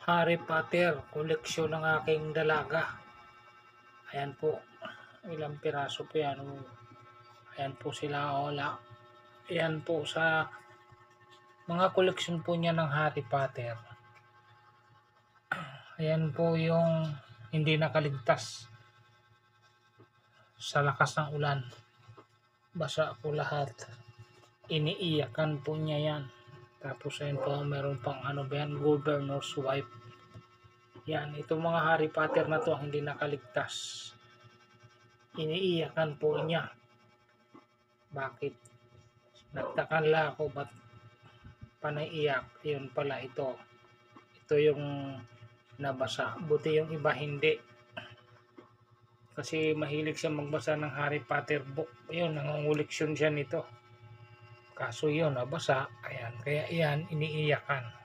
Harry Potter, koleksyon ng aking dalaga. Ayan po, ilang piraso po yan. Ayan po sila, wala. Ayan po sa mga koleksyon po niya ng Harry Potter. Ayan po yung hindi nakaligtas sa lakas ng ulan. Basa po lahat. Iniiyakan po niya yan. Tapos ayun po, meron pang ano ba yan, Governor's Wife. Yan, itong mga Harry Potter na to hindi nakaligtas. Iniiyakan po niya. Bakit? Nagtakan lang ako ba't panaiyak? Yun pala ito. Ito yung nabasa. Buti yung iba hindi. Kasi mahilig siya magbasa ng Harry Potter book. Yun, nangunguleksyon siya nito. Kaso yun, nabasa. Ayan, kaya yan, iniiyakan.